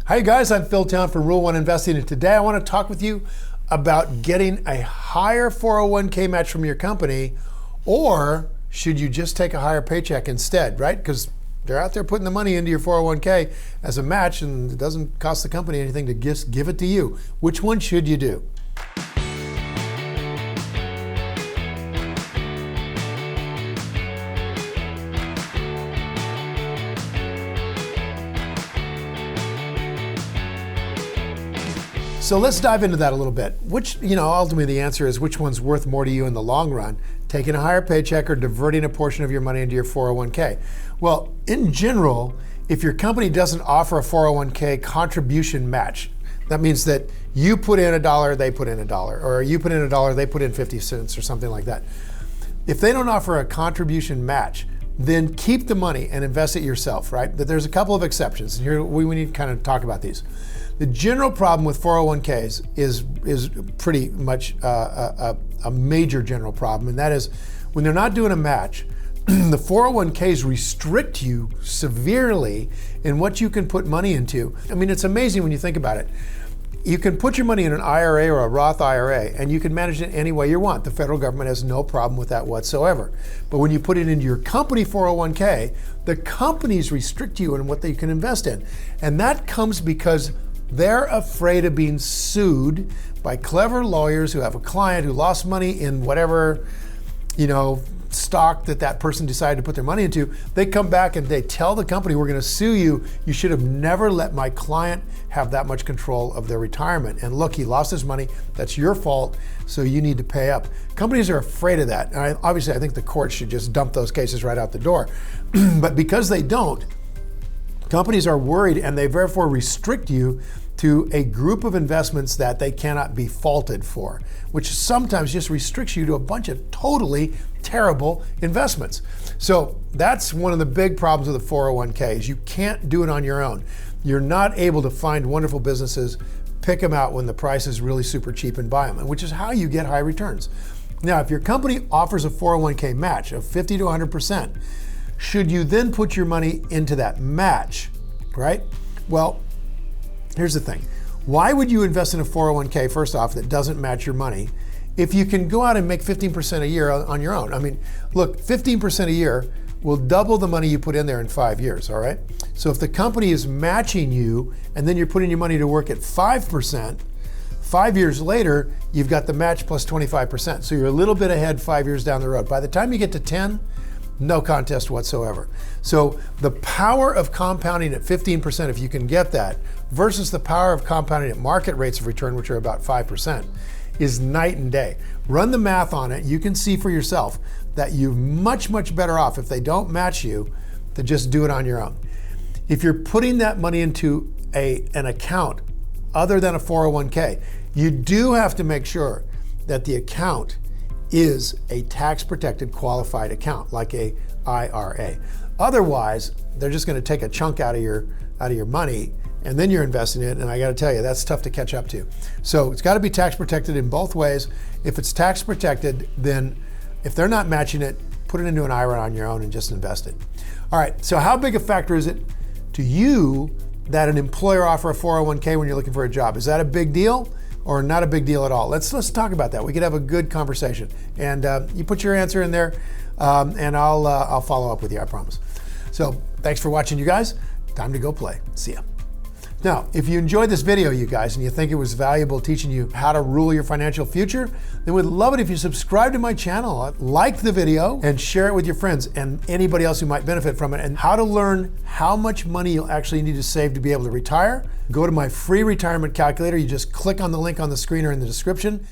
Hi guys, I'm Phil Town from Rule 1 Investing, and today I want to talk with you about getting a higher 401k match from your company, or should you just take a higher paycheck instead, right? Because they're out there putting the money into your 401k as a match, and it doesn't cost the company anything to just give it to you. Which one should you do? So let's dive into that a little bit. Ultimately the answer is which one's worth more to you in the long run, taking a higher paycheck or diverting a portion of your money into your 401k. Well, in general, if your company doesn't offer a 401k contribution match, that means that you put in $1, they put in $1, or you put in $1, they put in 50 cents or something like that. If they don't offer a contribution match, then keep the money and invest it yourself, right? But there's a couple of exceptions, and here we need to kind of talk about these. The general problem with 401ks is pretty much a major general problem, and that is when they're not doing a match, the 401ks restrict you severely in what you can put money into. I mean, it's amazing when you think about it. You can put your money in an IRA or a Roth IRA, and you can manage it any way you want. The federal government has no problem with that whatsoever. But when you put it into your company 401k, the companies restrict you in what they can invest in. And that comes because they're afraid of being sued by clever lawyers who have a client who lost money in whatever, stock that person decided to put their money into. They come back and they tell the company, we're going to sue you. You should have never let my client have that much control of their retirement. And look, he lost his money. That's your fault. So you need to pay up. Companies are afraid of that. And obviously, I think the courts should just dump those cases right out the door. But because they don't, companies are worried, and they therefore restrict you to a group of investments that they cannot be faulted for, which sometimes just restricts you to a bunch of totally terrible investments. So that's one of the big problems with the 401ks. You can't do it on your own. You're not able to find wonderful businesses, pick them out when the price is really super cheap and buy them, which is how you get high returns. Now, if your company offers a 401k match of 50 to 100%, should you then put your money into that match, right? Well, here's the thing. Why would you invest in a 401k, first off, that doesn't match your money if you can go out and make 15% a year on your own? I mean, look, 15% a year will double the money you put in there in 5 years, all right? So if the company is matching you and then you're putting your money to work at 5%, 5 years later, you've got the match plus 25%. So you're a little bit ahead 5 years down the road. By the time you get to 10, no contest whatsoever. So the power of compounding at 15%, if you can get that, versus the power of compounding at market rates of return, which are about 5%, is night and day. Run the math on it. You can see for yourself that you're much, much better off if they don't match you to just do it on your own. If you're putting that money into an account other than a 401k, you do have to make sure that the account is a tax-protected qualified account, like a IRA. Otherwise, they're just going to take a chunk out of your money, and then you're investing it, and I got to tell you, that's tough to catch up to. So it's got to be tax-protected in both ways. If it's tax-protected, then if they're not matching it, put it into an IRA on your own and just invest it. All right, so how big a factor is it to you that an employer offer a 401k when you're looking for a job? Is that a big deal? Or not a big deal at all? Let's talk about that. We could have a good conversation. And you put your answer in there, and I'll follow up with you, I promise. So thanks for watching, you guys. Time to go play. See ya. Now, if you enjoyed this video, you guys, and you think it was valuable teaching you how to rule your financial future, then we'd love it if you subscribe to my channel, like the video, and share it with your friends and anybody else who might benefit from it. And how to learn how much money you'll actually need to save to be able to retire, go to my free retirement calculator. You just click on the link on the screen or in the description.